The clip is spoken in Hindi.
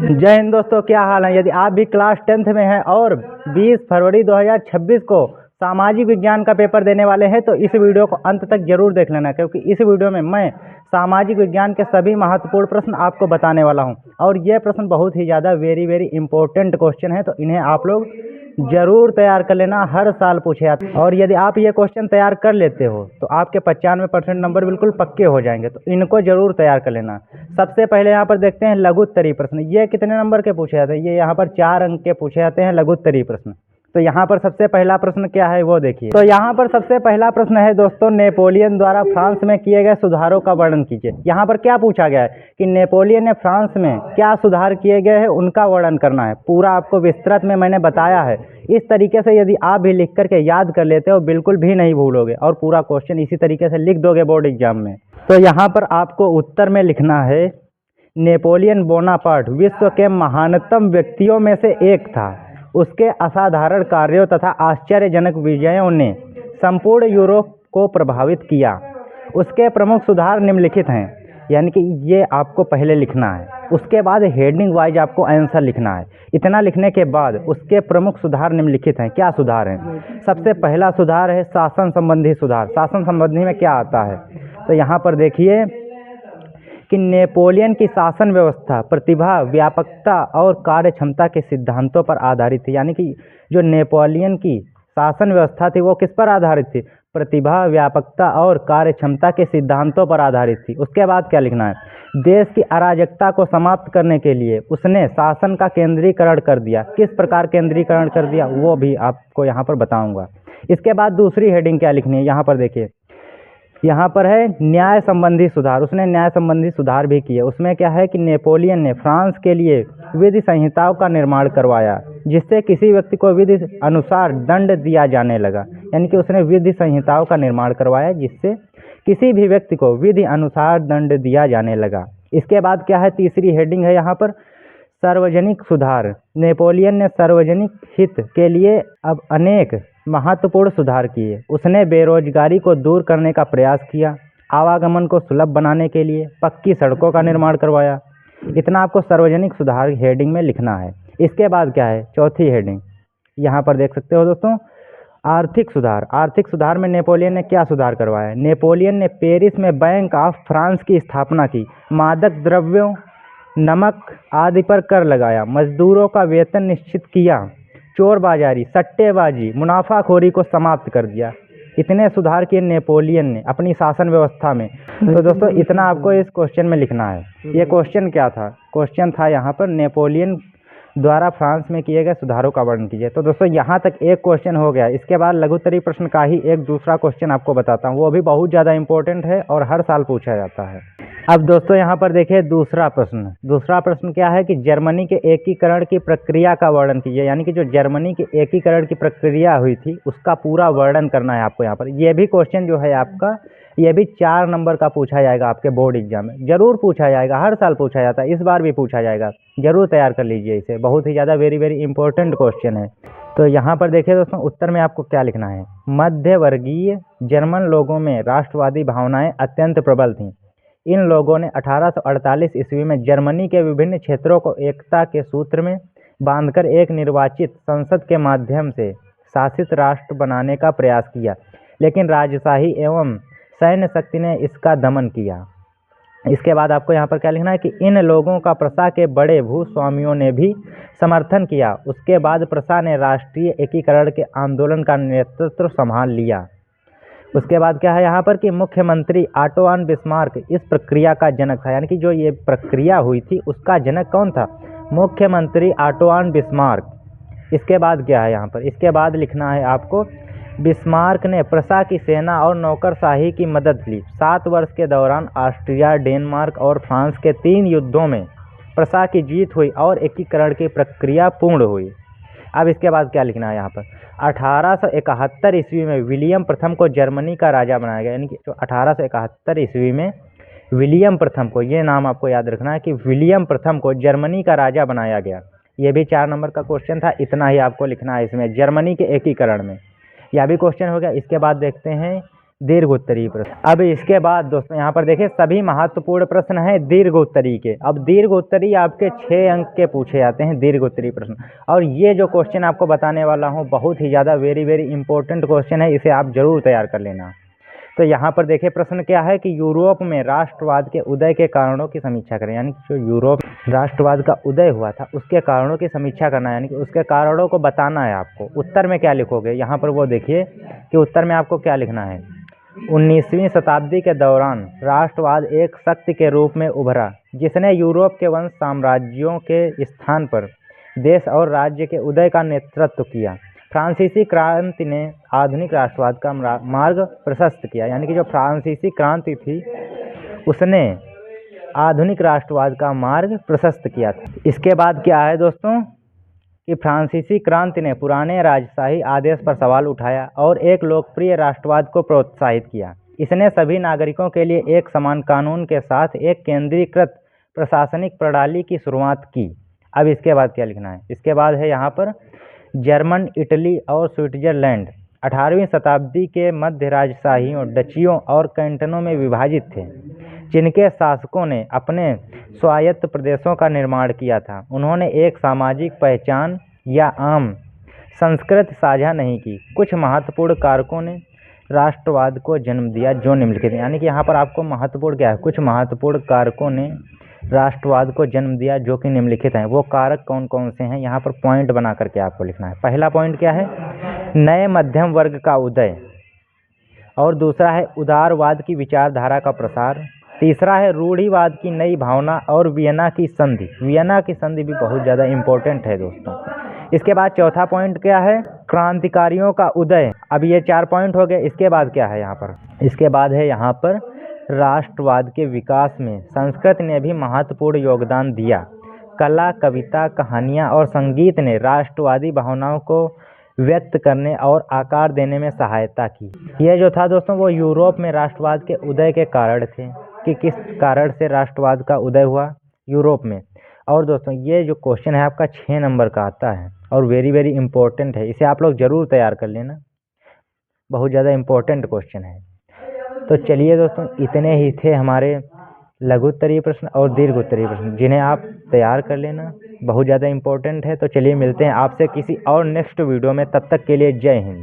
जय हिंद दोस्तों, क्या हाल है। यदि आप भी क्लास 10th में हैं और 20 फरवरी 2026 को सामाजिक विज्ञान का पेपर देने वाले हैं तो इस वीडियो को अंत तक जरूर देख लेना, क्योंकि इस वीडियो में मैं सामाजिक विज्ञान के सभी महत्वपूर्ण प्रश्न आपको बताने वाला हूं। और ये प्रश्न बहुत ही ज़्यादा वेरी इंपॉर्टेंट क्वेश्चन है, तो इन्हें आप लोग जरूर तैयार कर लेना। हर साल पूछे जाते हैं और यदि आप ये क्वेश्चन तैयार कर लेते हो तो आपके 95% नंबर बिल्कुल पक्के हो जाएंगे, तो इनको जरूर तैयार कर लेना। सबसे पहले यहाँ पर देखते हैं लघु उत्तरीय प्रश्न। ये कितने नंबर के पूछे जाते हैं? ये यहाँ पर 4 अंक के पूछे जाते हैं लघु उत्तरीय प्रश्न। तो यहाँ पर सबसे पहला प्रश्न क्या है वो देखिए। तो यहाँ पर सबसे पहला प्रश्न है दोस्तों, नेपोलियन द्वारा फ्रांस में किए गए सुधारों का वर्णन कीजिए। यहाँ पर क्या पूछा गया है कि नेपोलियन ने फ्रांस में क्या सुधार किए गए हैं उनका वर्णन करना है। पूरा आपको विस्तृत में मैंने बताया है। इस तरीके से यदि आप भी लिख करके याद कर लेते हो बिल्कुल भी नहीं भूलोगे और पूरा क्वेश्चन इसी तरीके से लिख दोगे बोर्ड एग्जाम में। तो यहाँ पर आपको उत्तर में लिखना है, नेपोलियन बोनापार्ट विश्व के महानतम व्यक्तियों में से एक था। उसके असाधारण कार्यों तथा आश्चर्यजनक विजयों ने संपूर्ण यूरोप को प्रभावित किया। उसके प्रमुख सुधार निम्नलिखित हैं, यानी कि ये आपको पहले लिखना है। उसके बाद हेडिंग वाइज आपको आंसर लिखना है। इतना लिखने के बाद उसके प्रमुख सुधार निम्नलिखित हैं। क्या सुधार हैं? सबसे पहला सुधार है शासन संबंधी सुधार। शासन संबंधी में क्या आता है? तो यहाँ पर देखिए कि नेपोलियन की शासन व्यवस्था प्रतिभा, व्यापकता और कार्य क्षमता के सिद्धांतों पर आधारित थी। यानी कि जो नेपोलियन की शासन व्यवस्था थी वो किस पर आधारित थी? प्रतिभा, व्यापकता और कार्य क्षमता के सिद्धांतों पर आधारित थी। उसके बाद क्या लिखना है? देश की अराजकता को समाप्त करने के लिए उसने शासन का केंद्रीकरण कर दिया। किस प्रकार केंद्रीकरण कर दिया वो भी आपको यहाँ पर बताऊँगा। इसके बाद दूसरी हेडिंग क्या लिखनी है, यहाँ पर देखिए। यहाँ पर है न्याय संबंधी सुधार। उसने न्याय संबंधी सुधार भी किए। उसमें क्या है कि नेपोलियन ने फ्रांस के लिए विधि संहिताओं का निर्माण करवाया, जिससे किसी व्यक्ति को विधि अनुसार दंड दिया जाने लगा। यानी कि उसने विधि संहिताओं का निर्माण करवाया जिससे किसी भी व्यक्ति को विधि अनुसार दंड दिया जाने लगा। इसके बाद क्या है, तीसरी हेडिंग है यहाँ पर सार्वजनिक सुधार। नेपोलियन ने सार्वजनिक हित के लिए अब अनेक महत्वपूर्ण सुधार किए। उसने बेरोजगारी को दूर करने का प्रयास किया, आवागमन को सुलभ बनाने के लिए पक्की सड़कों का निर्माण करवाया। इतना आपको सार्वजनिक सुधार हेडिंग में लिखना है। इसके बाद क्या है, चौथी हेडिंग यहाँ पर देख सकते हो दोस्तों, आर्थिक सुधार। आर्थिक सुधार में नेपोलियन ने क्या सुधार करवाया? नेपोलियन ने पेरिस में बैंक ऑफ फ्रांस की स्थापना की, मादक द्रव्यों, नमक आदि पर कर लगाया, मजदूरों का वेतन निश्चित किया, चोरबाजारी, सट्टेबाजी, मुनाफाखोरी को समाप्त कर दिया। इतने सुधार किए नेपोलियन ने अपनी शासन व्यवस्था में। तो दोस्तों इतना आपको इस क्वेश्चन में लिखना है। ये क्वेश्चन क्या था? क्वेश्चन था यहाँ पर नेपोलियन द्वारा फ्रांस में किए गए सुधारों का वर्णन कीजिए। तो दोस्तों यहाँ तक एक क्वेश्चन हो गया। इसके बाद लघु उत्तरीय प्रश्न का ही एक दूसरा क्वेश्चन आपको बताता हूँ, वो भी बहुत ज़्यादा इंपॉर्टेंट है और हर साल पूछा जाता है। अब दोस्तों यहाँ पर देखिए दूसरा प्रश्न। दूसरा प्रश्न क्या है कि जर्मनी के एकीकरण की प्रक्रिया का वर्णन कीजिए। यानी कि जो जर्मनी के एकीकरण की प्रक्रिया हुई थी उसका पूरा वर्णन करना है आपको यहाँ पर। ये भी क्वेश्चन जो है आपका, ये भी 4 नंबर का पूछा जाएगा आपके बोर्ड एग्जाम में। जरूर पूछा जाएगा, हर साल पूछा जाता है, इस बार भी पूछा जाएगा। जरूर तैयार कर लीजिए इसे, बहुत ही ज़्यादा वेरी इंपॉर्टेंट क्वेश्चन है। तो यहाँ पर देखिए दोस्तों उत्तर में आपको क्या लिखना है। मध्य वर्गीय जर्मन लोगों में राष्ट्रवादी भावनाएं अत्यंत प्रबल थीं। इन लोगों ने 1848 ईस्वी में जर्मनी के विभिन्न क्षेत्रों को एकता के सूत्र में बांधकर एक निर्वाचित संसद के माध्यम से शासित राष्ट्र बनाने का प्रयास किया, लेकिन राजशाही एवं सैन्य शक्ति ने इसका दमन किया। इसके बाद आपको यहाँ पर क्या लिखना है कि इन लोगों का प्रशा के बड़े भूस्वामियों ने भी समर्थन किया। उसके बाद प्रशा ने राष्ट्रीय एकीकरण के आंदोलन का नेतृत्व संभाल लिया। उसके बाद क्या है यहाँ पर कि मुख्यमंत्री ऑटोआन बिस्मार्क इस प्रक्रिया का जनक था। यानी कि जो ये प्रक्रिया हुई थी उसका जनक कौन था? मुख्यमंत्री ऑटोआन बिस्मार्क। इसके बाद क्या है यहाँ पर, इसके बाद लिखना है आपको, बिस्मार्क ने प्रशा की सेना और नौकरशाही की मदद ली। 7 वर्ष के दौरान ऑस्ट्रिया, डेनमार्क और फ्रांस के 3 युद्धों में प्रशा की जीत हुई और एकीकरण की प्रक्रिया पूर्ण हुई। अब इसके बाद क्या लिखना है यहाँ पर, 1871 ईस्वी में विलियम प्रथम को जर्मनी का राजा बनाया गया। यानी कि 1871 ईस्वी में विलियम प्रथम को, ये नाम आपको याद रखना है कि विलियम प्रथम को जर्मनी का राजा बनाया गया। ये भी 4 नंबर का क्वेश्चन था। इतना ही आपको लिखना है इसमें, जर्मनी के एकीकरण में। यह भी क्वेश्चन हो गया। इसके बाद देखते हैं दीर्घ उत्तरीय प्रश्न। अब इसके बाद दोस्तों यहाँ पर देखिए सभी महत्वपूर्ण प्रश्न हैं दीर्घ उत्तरीय के। अब दीर्घ उत्तरीय आपके 6 अंक के पूछे जाते हैं दीर्घ उत्तरीय प्रश्न। और ये जो क्वेश्चन आपको बताने वाला हूँ बहुत ही ज़्यादा वेरी इंपॉर्टेंट क्वेश्चन है, इसे आप जरूर तैयार कर लेना। तो यहाँ पर देखिए प्रश्न क्या है कि यूरोप में राष्ट्रवाद के उदय के कारणों की समीक्षा करें, यानी कि जो यूरोप राष्ट्रवाद का उदय हुआ था उसके कारणों की समीक्षा करना है, यानी कि उसके कारणों को बताना है आपको। उत्तर में क्या लिखोगे, यहाँ पर वो देखिए कि उत्तर में आपको क्या लिखना है। 19वीं शताब्दी के दौरान राष्ट्रवाद एक शक्ति के रूप में उभरा जिसने यूरोप के वंश साम्राज्यों के स्थान पर देश और राज्य के उदय का नेतृत्व किया। फ्रांसीसी क्रांति ने आधुनिक राष्ट्रवाद का मार्ग प्रशस्त किया, यानी कि जो फ्रांसीसी क्रांति थी उसने आधुनिक राष्ट्रवाद का मार्ग प्रशस्त किया था। इसके बाद क्या है दोस्तों कि फ्रांसीसी क्रांति ने पुराने राजशाही आदेश पर सवाल उठाया और एक लोकप्रिय राष्ट्रवाद को प्रोत्साहित किया। इसने सभी नागरिकों के लिए एक समान कानून के साथ एक केंद्रीकृत प्रशासनिक प्रणाली की शुरुआत की। अब इसके बाद क्या लिखना है, इसके बाद है यहाँ पर जर्मन, इटली और स्विट्जरलैंड 18वीं शताब्दी के मध्य राजशाहियों, डचियों और कैंटनों में विभाजित थे, जिनके शासकों ने अपने स्वायत्त प्रदेशों का निर्माण किया था। उन्होंने एक सामाजिक पहचान या आम संस्कृति साझा नहीं की। कुछ महत्वपूर्ण कारकों ने राष्ट्रवाद को जन्म दिया जो निम्नलिखित हैं, यानी कि यहाँ पर आपको महत्वपूर्ण क्या है, कुछ महत्वपूर्ण कारकों ने राष्ट्रवाद को जन्म दिया जो कि निम्नलिखित हैं। वो कारक कौन कौन से हैं, यहाँ पर पॉइंट बना करके आपको लिखना है। पहला पॉइंट क्या है, नए मध्यम वर्ग का उदय, और दूसरा है उदारवाद की विचारधारा का प्रसार, तीसरा है रूढ़िवाद की नई भावना और वियना की संधि। वियना की संधि भी बहुत ज़्यादा इम्पोर्टेंट है दोस्तों। इसके बाद चौथा पॉइंट क्या है, क्रांतिकारियों का उदय। अब ये 4 पॉइंट हो गए। इसके बाद क्या है यहाँ पर, इसके बाद है यहाँ पर राष्ट्रवाद के विकास में संस्कृत ने भी महत्वपूर्ण योगदान दिया। कला, कविता, कहानियाँ और संगीत ने राष्ट्रवादी भावनाओं को व्यक्त करने और आकार देने में सहायता की। यह जो था दोस्तों वो यूरोप में राष्ट्रवाद के उदय के कारण थे कि किस कारण से राष्ट्रवाद का उदय हुआ यूरोप में। और दोस्तों ये जो क्वेश्चन है आपका 6 नंबर का आता है और वेरी इंपॉर्टेंट है, इसे आप लोग ज़रूर तैयार कर लेना, बहुत ज़्यादा इम्पोर्टेंट क्वेश्चन है। तो चलिए दोस्तों इतने ही थे हमारे लघु उत्तरीय प्रश्न और दीर्घ उत्तरीय प्रश्न, जिन्हें आप तैयार कर लेना, बहुत ज़्यादा इम्पोर्टेंट है। तो चलिए मिलते हैं आपसे किसी और नेक्स्ट वीडियो में, तब तक के लिए जय हिंद।